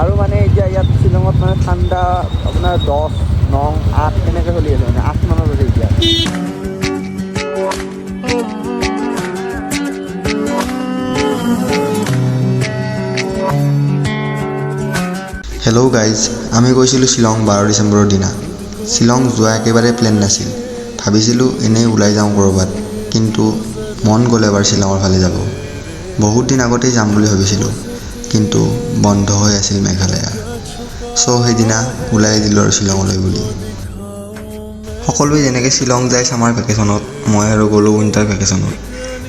আৰু মানে এতিয়া ইয়াত শ্বিলঙত মানে ঠাণ্ডা আপোনাৰ 10, 9, 8 এনেকৈ চলি আছে মানে 8 মানৰ হৈছে এতিয়া। হেল্ল' গাইজ, আমি গৈছিলোঁ শ্বিলং 12 ডিচেম্বৰৰ দিনা। শ্বিলং যোৱা একেবাৰে প্লেন নাছিল, ভাবিছিলোঁ এনেই ওলাই যাওঁ ক'ৰবাত, কিন্তু মন গ'ল এবাৰ শ্বিলঙৰ ফালে যাব। বহুত দিন আগতেই যাম বুলি ভাবিছিলোঁ, কিন্তু বন্ধ হৈ আছিল মেঘালয়া। সেইদিনা ওলাই দিলোঁ আৰু শ্বিলঙলৈ বুলি। সকলোৱে যেনেকৈ শ্বিলং যায় ছামাৰ ভেকেশ্যনত, মই আৰু গ'লোঁ উইণ্টাৰ ভেকেশ্যনত।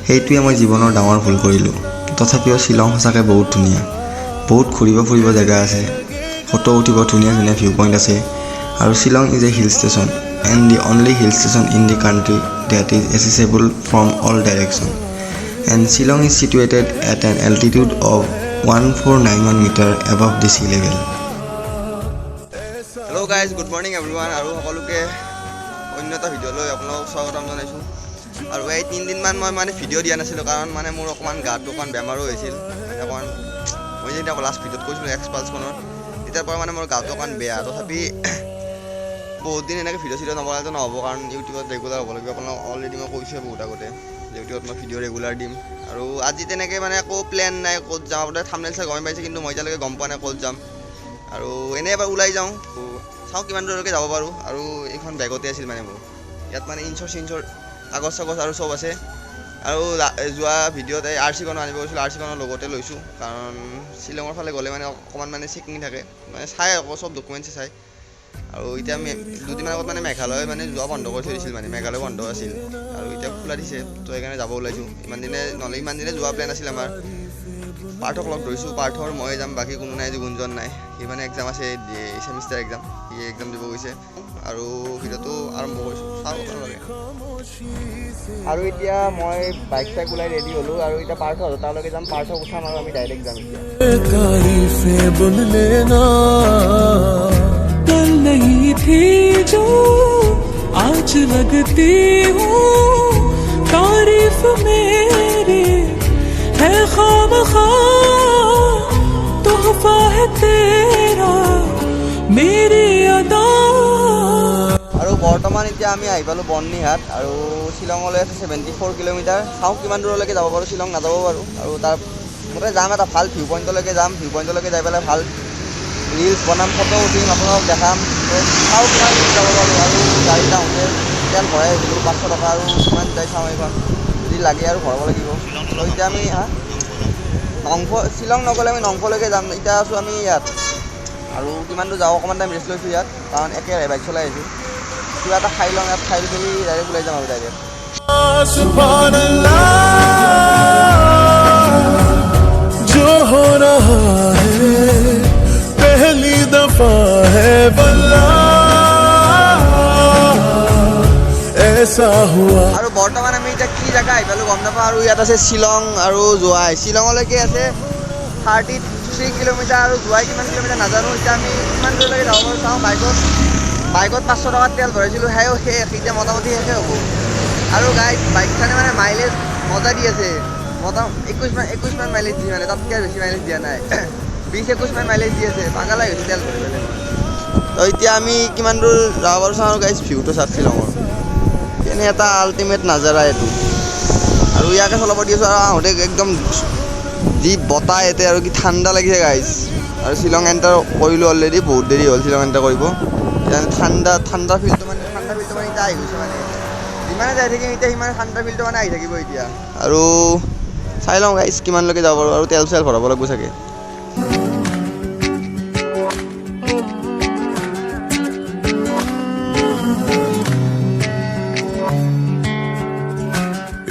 সেইটোৱে মই জীৱনৰ ডাঙৰ ভুল কৰিলোঁ। তথাপিও শ্বিলং সঁচাকৈ বহুত ধুনীয়া, বহুত ঘূৰিব ফুৰিব জেগা আছে, ফটো উঠিব ধুনীয়া ধুনীয়া ভিউ পইণ্ট আছে। আৰু Shillong is a hill station and the only hill station in the country that is accessible from all direction. And Shillong is situated at an altitude of 1491 metre above the sea level. Hello' guys, good morning everyone. আৰু সকলোকে অন্য এটা ভিডিঅ'লৈ আপোনালোকক স্বাগতম জনাইছোঁ। আৰু এই 3 দিনমান মই মানে ভিডিঅ' দিয়া নাছিলোঁ, কাৰণ মানে মোৰ অকণমান গাটো অকণমান বেমাৰো হৈছিল। মানে অকণমান মই যেতিয়া লাষ্ট ভিডিঅ'ত কৈছিলোঁ এক্সপালছখনৰ, তেতিয়াৰ পৰা মানে মোৰ গাটো অকণমান বেয়া। তথাপি বহুত দিন এনেকৈ ভিডিঅ' নবনালেতো নহ'ব, কাৰণ ইউটিউবত ৰেগুলাৰ হ'ব লাগিব। আপোনালোক অলৰেডি মই কৈছোঁৱে বহুত আগতে, ইউটিউবত মই ভিডিঅ' ৰেগুলাৰ দিম। আৰু আজি তেনেকৈ মানে একো প্লেন নাই ক'ত যাওঁ। আপোনাৰ থাম্বনেইল চাই গম পাইছে, কিন্তু মই এতিয়ালৈকে গম পোৱা নাই ক'ত যাম। আৰু এনেই এবাৰ ওলাই যাওঁ, চাওঁ কিমান দূৰলৈকে যাব পাৰোঁ। আৰু এইখন বেগতে আছিল মানে মোৰ, ইয়াত মানে ইঞ্চৰ কাগজ চাগজ আৰু চব আছে। আৰু যোৱা ভিডিঅ'ত এই RC খনো আনিব গৈছিলোঁ, RC খনৰ লগতে লৈছোঁ, কাৰণ শ্বিলঙৰ ফালে গ'লে মানে অকণমান মানে চেকিং থাকে, মানে চাই আকৌ চব ডকুমেণ্টছে চাই। আৰু এতিয়া আমি দুদিনমান আগত মানে মেঘালয় মানে যোৱা বন্ধ কৰি থৈ দিছিল, মানে মেঘালয় বন্ধ আছিল আৰু এতিয়া খোলা দিছে। তো সেইকাৰণে যাব ওলাইছোঁ। ইমান দিনে যোৱা প্লেন আছিল আমাৰ। পাৰ্থক লগ ধৰিছোঁ, পাৰ্থৰ মই যাম, বাকী কোনো নাই, আজি গুঞ্জন নাই। সি মানে এক্সাম আছে, ছেমিষ্টাৰ এক্সাম, সি এক্সাম দিব গৈছে। আৰু ভিডিঅ'টো আৰম্ভ কৰিছোঁ, চাওঁ আপোনালোকে। আৰু এতিয়া মই বাইক চাইক ওলাই ৰেডি হ'লোঁ, আৰু এতিয়া পাৰ্থ তালৈকে যাম, পাৰ্থক উঠাম আৰু আমি ডাইৰেক্ট যাম এতিয়া। कल नहीं थी जो आज लगती हूँ, तारीफ मेरी है खामखा, तोहफा है तेरा मेरी अदा। আৰু বৰ্তমান এতিয়া আমি আহি পালোঁ বৰ্ণিহাট, আৰু শ্বিলঙলৈ আছে 74 কিলোমিটাৰ। চাওঁ কিমান দূৰলৈকে যাব পাৰোঁ, শ্বিলং নাযাব পাৰোঁ। আৰু তাৰ মতে যাম এটা ভাল ভিউ পইণ্টলৈকে যাম, ভিউ পইণ্টলৈকে যাই পেলাই ভাল ৰিলছ বনাম, ফটো উঠিম, আপোনালোকক দেখাম। চাওঁ কিমান দূৰ যাব পাৰোঁ। আৰু গাড়ীত আহোঁতে তেল ভৰাই আহিছিলোঁ 500 টকা, আৰু কিমান যায় চাওঁ এইখন, যদি লাগে আৰু ভৰাব লাগিব। তো এতিয়া আমি শ্বিলং নগ'লে আমি নংফলৈকে যাম। এতিয়া আছোঁ আমি ইয়াত, আৰু কিমান দূৰ যাওঁ অকণমান টাইম ৰেষ্ট লৈছোঁ ইয়াত, কাৰণ একেৰাহে বাইক চলাই আহিছোঁ। কিবা এটা খাই লওঁ, ইয়াত খাই মেলি ডাইৰেক্ট ওলাই যাম আৰু ডাইৰেক্ট। जो हो रहा है पहली दफा है वल्लाह ऐसा हुआ। আৰু বৰ্তমান আমি এতিয়া কি জেগা আহি পালোঁ গম নাপাওঁ। আৰু ইয়াত আছে শ্বিলং আৰু জোৱাই। শ্বিলঙলৈকে আছে 33 কিলোমিটাৰ, আৰু জোৱাই কিমান কিলোমিটাৰ নাজানো। এতিয়া আমি কিমান দূৰলৈকে যাব পাৰোঁ চাওঁ। বাইকত 500 টকাত তেল ভৰাইছিলোঁ, সেয়াও শেষ, এতিয়া মোটামুটি শেষে হ'ব। আৰু বাইকখনে মানে মাইলেজ মজা দি আছে, 21 মান মাইলেজ দি, মানে তাতকৈ বেছি মাইলেজ দিয়া নাই। 20-21 মান মাইলেজ দি আছে, পাগলাই হৈছে তেল ভৰি পেলাই। তো এতিয়া আমি কিমান দূৰ যাব পাৰোঁ চাওঁ। আৰু গাইজ ভিউটো চাওক শ্বিলঙৰ, কেনে এটা আল্টিমেট নাজাৰা এইটো। আৰু ইয়াকে চলাব দি আছোঁ, আৰু আহোঁতে একদম যি বতাহ ইয়াতে, আৰু কি ঠাণ্ডা লাগিছে গাইজ। আৰু শ্বিলং এণ্টাৰ কৰিলোঁ অলৰেডি, বহুত দেৰি হ'ল শ্বিলং এণ্টাৰ কৰিব। এতিয়া ঠাণ্ডা ফিলটো মানে এতিয়া আহি গৈছে, মানে যিমানে যাই থাকিম এতিয়া সিমানে ঠাণ্ডা ফিলটো মানে আহি থাকিব এতিয়া। আৰু চাই লওঁ গাইজ কিমানলৈকে যাব পাৰোঁ, আৰু তেল চেল ভৰাব লাগিব চাগে।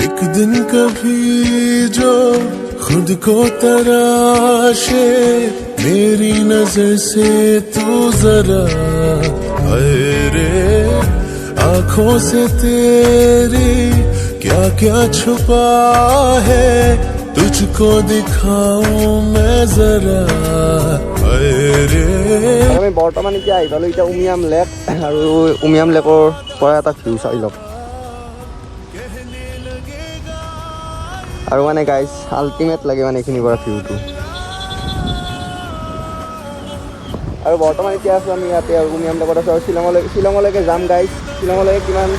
एक दिन कभी जो खुद को तराशे मेरी नजर से तू जरा, अरे आंखों से तेरी क्या क्या छुपा है, तुझको दिखाऊं मैं जरा, अरे। আমি বৰ্তমান এতিয়া আহি পালোঁ এতিয়া উমিয়াম লেক, আৰু উমিয়াম লেকৰ পৰা এটা ভিউ চাই লওক। আৰু মানে গাইজ আল্টিমেট লাগে মানে এইখিনিৰ পৰা ভিউটো। আৰু বৰ্তমান এতিয়া আছোঁ আমি ইয়াতে আৰু উমিয়াম লগত আছোঁ আৰু শ্বিলঙলৈকে যাম গাইজ। শ্বিলঙলৈকে কিমান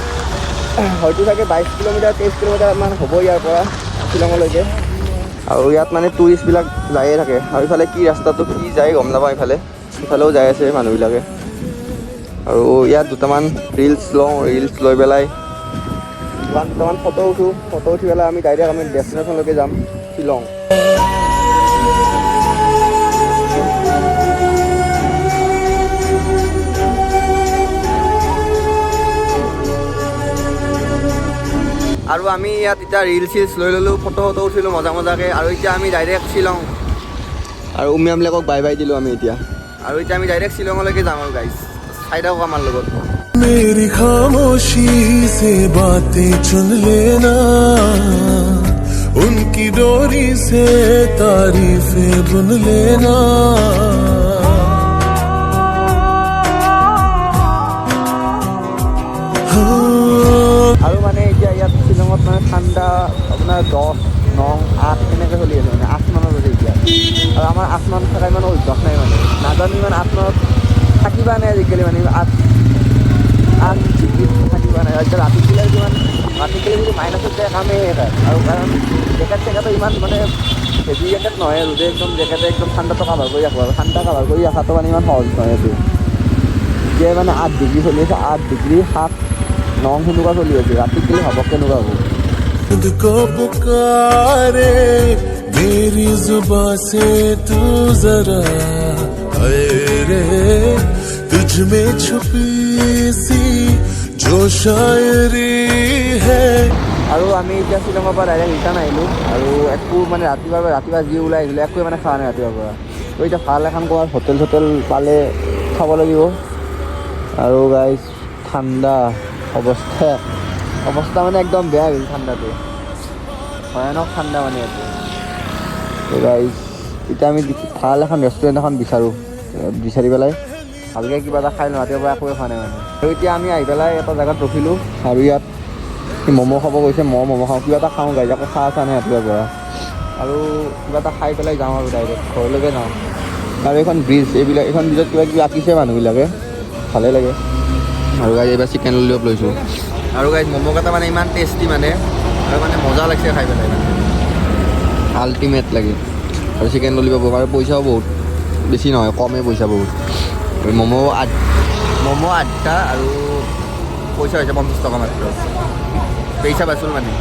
হয়তো চাগে 22 কিলোমিটাৰ 23 কিলোমিটাৰমান হ'ব ইয়াৰ পৰা শ্বিলঙলৈকে। আৰু ইয়াত মানে টুৰিষ্টবিলাক যায়ে থাকে আৰু ইফালে কি ৰাস্তাটো কি যায় গম নাপাওঁ, ইফালেও যাই আছে মানুহবিলাকে। আৰু ইয়াত দুটামান ৰিলচ লৈ পেলাই দুটামান ফটো উঠি পেলাই আমি ডাইৰেক্ট আমি ডেষ্টিনেশ্যনলৈকে যাম, শ্বিলং। আৰু আমি ইয়াত এতিয়া ৰিলচ লৈ ল'লোঁ, ফটো উঠিলোঁ মজাকৈ। আৰু এতিয়া আমি ডাইৰেক্ট শ্বিলং আৰু উমিয়াম লেকক বাই বাই দিলোঁ আমি এতিয়া। আৰু এতিয়া আমি ডাইৰেক্ট শ্বিলঙলৈকে যাম আৰু গাইজ, চাই থাকক আমাৰ লগত। मेरी खामोशी से बातें चुन लेना, उनकी डोरी से तारीफें बुन लेना। আৰু মানে এতিয়া ইয়াত শ্বিলঙত মানে ঠাণ্ডা আপোনাৰ 10, 9, 8 এনেকৈ চলি আছে, মানে 8 মানত আছে এতিয়া। আৰু আমাৰ 8 মানত থকা ইমান অভ্যাস নাই, মানে নাজানো ইমান 8 মানত থাকিবা নাই আজিকালি, মানে 8 ডিগ্ৰীত থাকিবা নাই। এতিয়া ৰাতিপুৱাই যদি মাইনাছত যায় কামেই শেষ। আৰু কাৰণ জেকেটো ইমান মানে হেভি জেকেট নহয় আৰু যে একদম জেকেটে একদম ঠাণ্ডাটো কাভাৰ কৰি ৰাখোঁ। আৰু ঠাণ্ডা কাভাৰ কৰি ৰখাটো মানে ইমান সহজ নহয় এইটো। এতিয়া মানে 8 ডিগ্ৰী চলি আছে, 8 ডিগ্ৰী 7, 9 সেনেকুৱা চলি আছে। ৰাতিপুৱাই ভাবক কেনেকুৱা হ'ব। खुद को पुकारे मेरी जुबां से तू जरा, हाय रे तुझ में छुपी सी जो शायरी है। আৰু আমি এতিয়া শ্বিলঙৰ পৰা ডাইৰেক্ট ৰিটাৰ্ণ আহিলোঁ। আৰু একো মানে ৰাতিপুৱা যি ওলাই আহিলোঁ একোৱে মানে খোৱা নাই ৰাতিপুৱাৰ পৰা। তো এতিয়া ভাল এখন ক'ৰবাত হোটেল পালে খাব লাগিব। আৰু গাইজ ঠাণ্ডা অৱস্থা মানে একদম বেয়া হৈ গৈছে ঠাণ্ডাটো, ভয়ানক ঠাণ্ডা মানে ইয়াতে। তো গাইজ এতিয়া আমি ভাল এখন ৰেষ্টুৰেণ্ট এখন বিচাৰি পেলাই ভালকৈ কিবা এটা খাই লওঁ। ৰাতিপুৱাৰ পৰা একোৱে খোৱা নাই মানে। আৰু এতিয়া আমি আহি পেলাই এটা জেগাত ৰখিলোঁ আৰু ইয়াত ম'ম' খাব গৈছে, ম'ম' খাওঁ, কিবা এটা খাওঁ গাইজ, একো খোৱা নাই ৰাতিপুৱাৰ পৰা। আৰু কিবা এটা খাই পেলাই যাওঁ আৰু ডাইৰেক্ট ঘৰলৈকে যাওঁ। আৰু এইখন ব্ৰিজত কিবা কিবি আঁকিছে মানুহবিলাকে, ভালেই লাগে। আৰু গাইজ এইবাৰ চিকেন ললিপপ লৈছোঁ। আৰু গাইজ ম'ম'কেইটা মানে ইমান টেষ্টি মানে, আৰু মানে মজা লাগিছে খাই পেলাই, মানে আল্টিমেট লাগে। আৰু চিকেন ললিপপ আৰু পইচাও বহুত বেছি নহয়, কমেই পইচা বহুত। ম'ম' 8টা আৰু পইচা হৈছে 50 টকা মাত্ৰ, পইচা বাচুল মানে।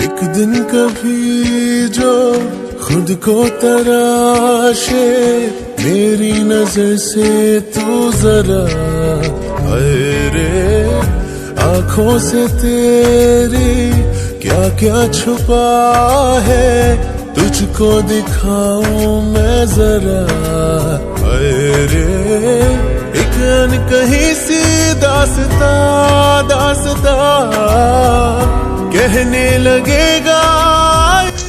एक दिन कभी जो खुद को तराशे मेरी नजर से तू जरा, हाय रे आंखों से तेरी क्या क्या छुपा है, तुझको दिखाऊं मैं जरा, हाय रे एक अनकही सी दास्तां कहने लगेगा।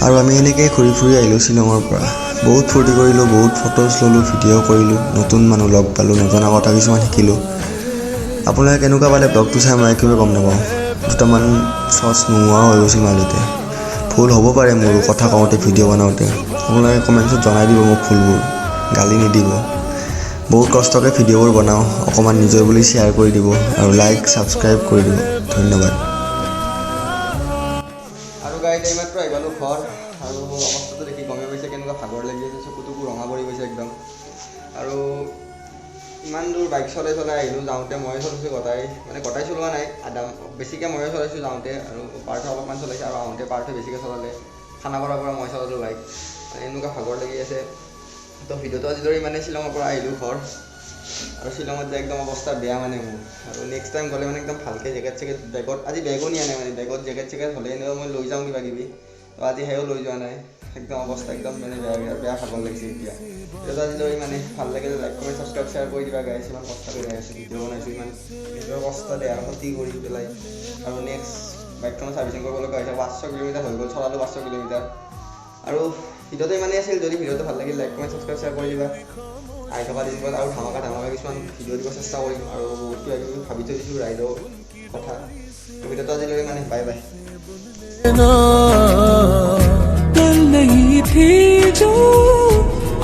আৰু আমি এনেকৈ ঘূৰি ফুৰি আহিলোঁ শ্বিলঙৰ পৰা। বহুত ফূৰ্তি কৰিলোঁ, বহুত ফটোজ ল'লোঁ, ভিডিঅ' কৰিলোঁ, নতুন মানুহ লগ পালোঁ, নজনা কথা কিছুমান শিকিলোঁ। আপোনালোকে কেনেকুৱা পালে ব্লগটো চাই মই একেবাৰে গম নাপাওঁ। দুটামান চচ নোহোৱা হৈ গৈছিল মাজতে, ভুল হ'ব পাৰে মোৰো কথা কওঁতে ভিডিঅ' বনাওঁতে। আপোনালোকে কমেণ্টছত জনাই দিব মোক ভুলবোৰ, গালি নিদিব। বহুত কষ্টকৈ ভিডিঅ'বোৰ বনাওঁ, অকণমান নিজৰ বুলি শ্বেয়াৰ কৰি দিব আৰু লাইক ছাবস্ক্ৰাইব কৰি দিব। ধন্যবাদ। আৰু গাইজ এইমাত্ৰ আহি পালোঁ ঘৰ। আৰু অৱস্থাটো দেখি গমেই পাইছে কেনেকুৱা ভাগৰ লাগি আছে, চকুটোকো ৰঙা পৰি গৈছে একদম। আৰু ইমান দূৰ বাইক চলাই আহিলোঁ। যাওঁতে ময়ে চলাইছোঁ গোটাই চলোৱা নাই, বেছিকৈ ময়ে চলাইছোঁ যাওঁতে। আৰু পাৰ্থ অলপমান চলাইছে, আৰু আহোঁতে পাৰ্থই বেছিকৈ চলালে। খানাপাৰাৰ পৰা মই চলালোঁ বাইক, এনেকুৱা ভাগৰ লাগি আছে। তো ভিডিঅ'টো আজিলৈ মানে শ্বিলঙৰ পৰা আহিলোঁ ঘৰ। আৰু শ্বিলঙত যে একদম অৱস্থা বেয়া মানে মোৰ। আৰু নেক্সট টাইম গ'লে মানে একদম ভালকৈ জেকেট বেগত, আজি বেগো নিয়া নাই, মানে বেগত জেকেট হ'লে এনেও মই লৈ যাওঁ কিবা কিবি। তো আজি সেয়াও লৈ যোৱা নাই, একদম অৱস্থা একদম মানে বেয়া ভাগৰ লাগিছে এতিয়া। ভিডিঅ'টো আজিলৈ মানে ভাল লাগিলে লাইক কমেণ্ট ছাবস্ক্ৰাইব শ্বেয়াৰ কৰি দিবা গাইজ। ইমান কষ্ট কৰি আছোঁ, ভিডিঅ' বনাইছোঁ, ইমান নিজৰ কষ্ট দেহাৰ ক্ষতি কৰি পেলাই। আৰু নেক্সট বাইকখনৰ ছাৰ্ভিচিং কৰিব লগা হৈছে, 500 কিলোমিটাৰ হৈ গ'ল, চলালোঁ 500 কিলোমিটাৰ। আৰু ভিডিঅ'টো ইমানেই আছিল। যদি ভিডিঅ'টো ভাল লাগিল লাইক কমেণ্ট ছাবস্ক্ৰাইব শ্বেয়াৰ কৰি দিবা। আহি থকা দিনবোৰত আৰু ধামাকা কিছুমান ভিডিঅ' দিব চেষ্টা কৰিম আৰু বহুত কিবা কিবি ভাবি থৈ দিছোঁ ৰাইডৰ কথা। তো ভিডিঅ'টো আজিলৈকে মানে বাই বাই। ना